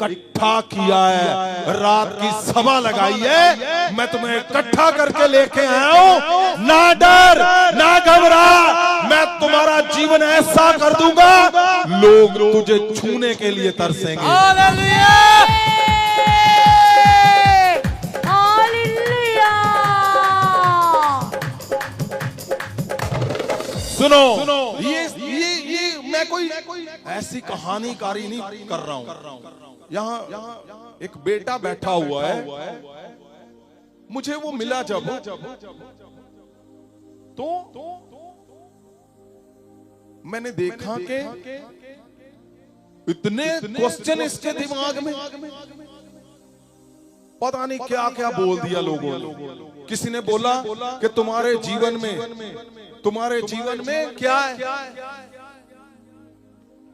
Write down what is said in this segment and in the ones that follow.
इकट्ठा किया है, रात की सभा लगाई है, मैं तुम्हें इकट्ठा करके लेके आया हूं। ना डर ना घबरा, मैं तुम्हारा जीवन ऐसा कर दूंगा, लोग तुझे छूने के लिए तरसेंगे। Hallelujah, hallelujah. सुनो, ये मैं कोई ऐसी कहानीकारी नहीं कर रहा हूं। यहाँ एक बेटा बैठा हुआ है, मुझे वो मिला जब तो मैंने देखा कि इतने क्वेश्चन इसके दिमाग में, पता नहीं क्या क्या बोल दिया लोगों ने। किसी ने बोला कि तुम्हारे जीवन में क्या है।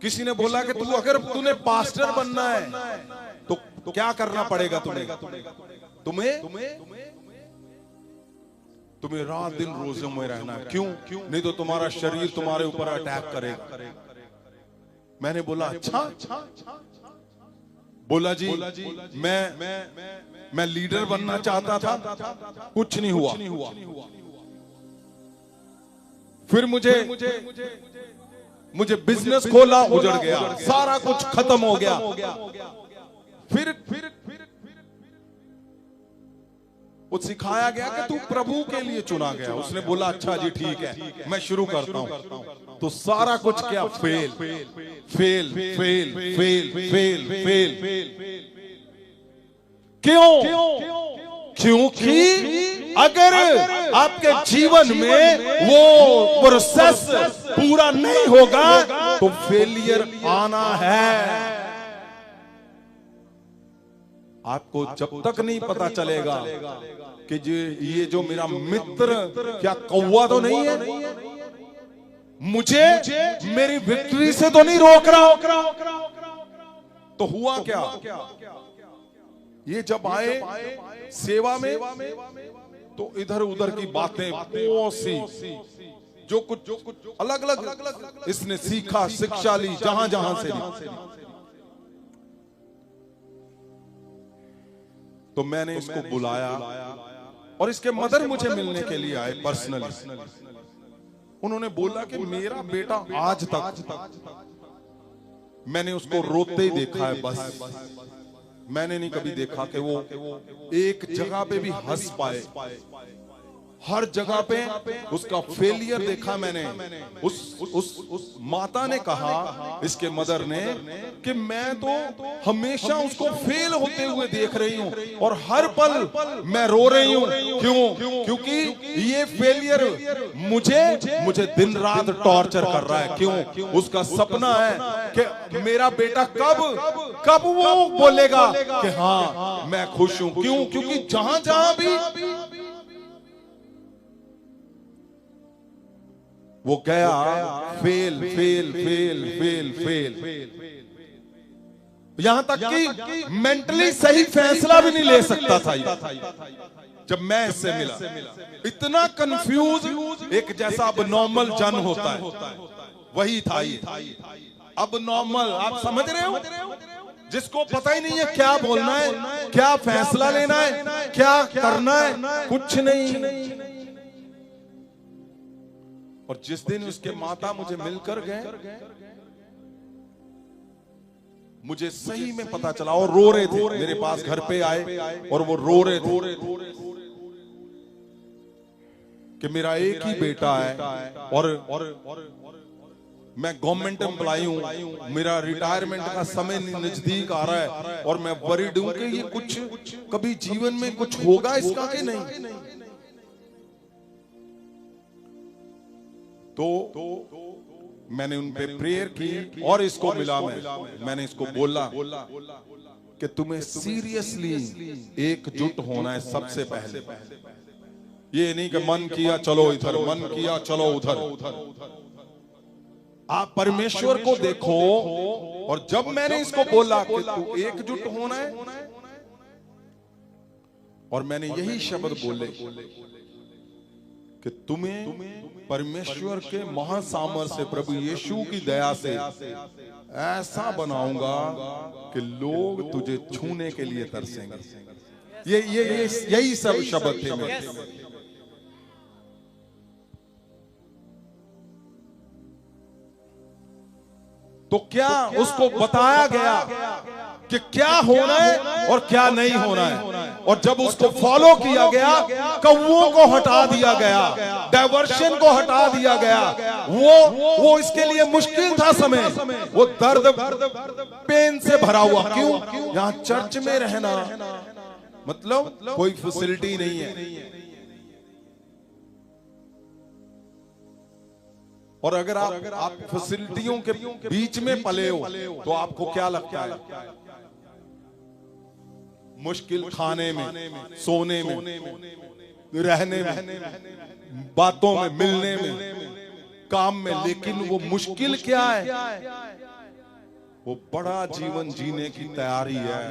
किसी ने बोला कि तू अगर तूने पास्टर बनना है तो क्या करना पड़ेगा तुम्हें रात दिन रोजे में रहना है। क्यों? नहीं तो तुम्हारा शरीर तुम्हारे ऊपर अटैक करेगा। मैंने बोला अच्छा। बोला जी मैं लीडर बनना चाहता था, कुछ नहीं हुआ। फिर मुझे बिजनेस खोला, उजड़ गया, सारा कुछ खत्म हो गया। फिर वो सिखाया गया कि तू प्रभु के लिए चुना गया। उसने बोला अच्छा जी ठीक है, मैं शुरू करता हूं। तो सारा कुछ क्या fail fail fail fail fail fail. क्यों? क्योंकि अगर आपके जीवन में वो प्रोसेस पूरा नहीं होगा तो फेलियर आना है। आपको जब तक नहीं पता चलेगा कि ये जो मेरा मित्र क्या कौवा तो नहीं है, मुझे मेरी विक्ट्री से तो नहीं रोक रहा, तो हुआ क्या? ये जब आए सेवा में तो इधर उधर की बातें जो कुछ अलग अलग इसने सीखा, शिक्षा ली जहां जहां से ली। तो मैंने इसको बुलाया और इसके मदर मुझे मिलने के लिए आए पर्सनली। उन्होंने बोला कि मेरा बेटा आज तक मैंने उसको रोते ही देखा है, बस मैंने नहीं कभी देखा कि वो एक जगह पे भी हंस पाए। हर जगह पे उसका फेलियर देखा मैंने। उस माता ने कहा, इसके मदर ने, कि मैं तो हमेशा उसको फेल होते हुए देख रही हूं और हर पल मैं रो रही हूं। क्यों? क्योंकि ये फेलियर मुझे दिन रात टॉर्चर कर रहा है। क्यों? उसका सपना है कि मेरा बेटा कब वो बोलेगा कि हाँ मैं खुश हूं। क्यों? क्योंकि जहां जहां भी वो गया, fail fail fail fail fail. यहां तक कि मेंटली सही फैसला भी नहीं ले सकता था। जब मैं इससे मिला, इतना कंफ्यूज, एक जैसा अब नॉर्मल जन होता है वही था ये। अब नॉर्मल, आप समझ रहे हो, जिसको पता ही नहीं है क्या बोलना है, क्या फैसला लेना है, क्या करना है, कुछ नहीं। और जिस दिन उसके माता मुझे मिलकर गए, मुझे सही में पता चला। और रो रहे थे, मेरे पास घर पे आए और वो रो रहे थे कि मेरा एक ही बेटा है और मैं गवर्नमेंट एम्प्लॉय हूं, मेरा रिटायरमेंट का समय नजदीक आ रहा है और मैं वरीड हूं कि ये कुछ कभी जीवन में कुछ होगा इसका कि नहीं। तो मैंने उन पे प्रेयर की और इसको मिला। मैंने इसको बोला कि तुम्हें सीरियसली एकजुट होना है सबसे पहले। ये नहीं कि मन किया चलो इधर, मन किया चलो उधर। आप परमेश्वर को देखो। और जब मैंने इसको बोला कि तू एकजुट होना है, और मैंने यही शब्द बोले कि तुम्हें परमेश्वर के महासामर्थ्य प्रभु यीशु की दया से ऐसा बनाऊंगा कि लोग तुझे छूने के लिए तरसेंगे। यही सब शब्द थे मेरे। तो क्या उसको बताया गया कि क्या होना है और क्या नहीं होना है, और जब उसको फॉलो किया गया, कौओं को हटा दिया गया, डाइवर्शन को हटा दिया गया। वो इसके लिए मुश्किल था समय, वो दर्द पेन से भरा हुआ। क्यों? यहां चर्च में रहना मतलब कोई फैसिलिटी नहीं है। और अगर आप फैसिलिटियों के बीच में पले हो तो आपको क्या लगता है? मुश्किल खाने में, सोने में, रहने में, बातों में, मिलने में, काम में। लेकिन वो मुश्किल क्या है? वो बड़ा जीवन जीने की तैयारी है।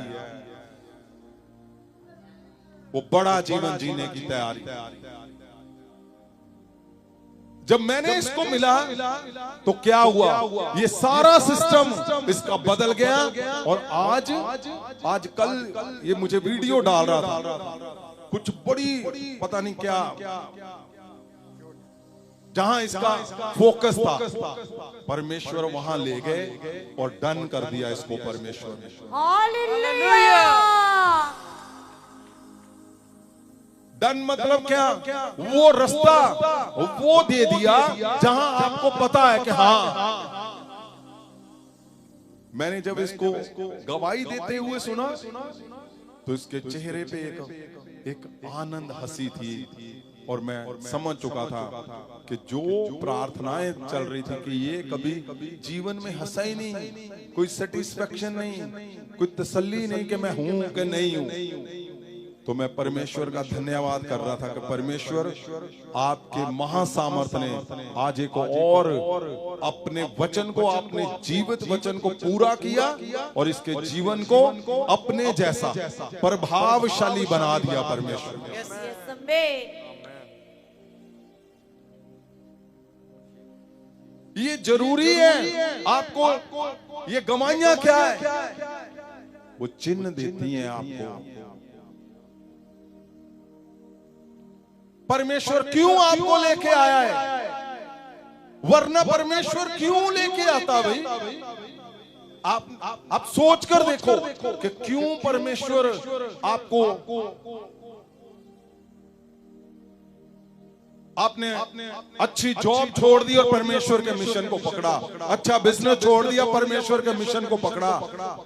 वो बड़ा जीवन जीने की तैयारी। जब मैंने इसको मिला तो क्या हुआ? ये सारा सिस्टम इसका बदल गया। और आज कल ये मुझे वीडियो डाल रहा था, कुछ बड़ी पता नहीं क्या, जहां इसका फोकस था, परमेश्वर वहां ले गए और डन कर दिया इसको परमेश्वर ने। हालेलुया। डन मतलब क्या? वो रास्ता वो दे दिया जहां आपको पता है कि हाँ। मैंने जब इसको गवाही देते हुए सुना तो इसके चेहरे पे एक आनंद हंसी थी, और मैं समझ चुका था कि जो प्रार्थनाएं चल रही थी कि ये कभी जीवन में हंसा ही नहीं, कोई सेटिस्फेक्शन नहीं, कोई तसल्ली नहीं कि मैं हूं कि नहीं हूं। तो मैं परमेश्वर का धन्यवाद कर रहा था कि परमेश्वर आपके महासामर्थ ने आज एक और अपने वचन को, अपने जीवित वचन को पूरा किया और इसके जीवन को अपने जैसा प्रभावशाली बना दिया परमेश्वर ने। ये जरूरी है आपको। ये गवाहियां क्या है? वो चिन्ह देती हैं आपको। परमेश्वर क्यों आपको लेके आया है? वरना परमेश्वर क्यों लेके आता भाई? आप सोच कर देखो कि क्यों परमेश्वर आपको, आपने अच्छी जॉब छोड़ दी और परमेश्वर के मिशन को पकड़ा, अच्छा बिजनेस छोड़ दिया, परमेश्वर के मिशन को पकड़ा।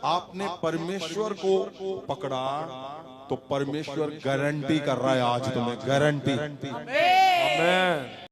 आपने परमेश्वर को पकड़ा तो परमेश्वर गारंटी कर रहा है आज तुम्हें, गारंटी। आमीन।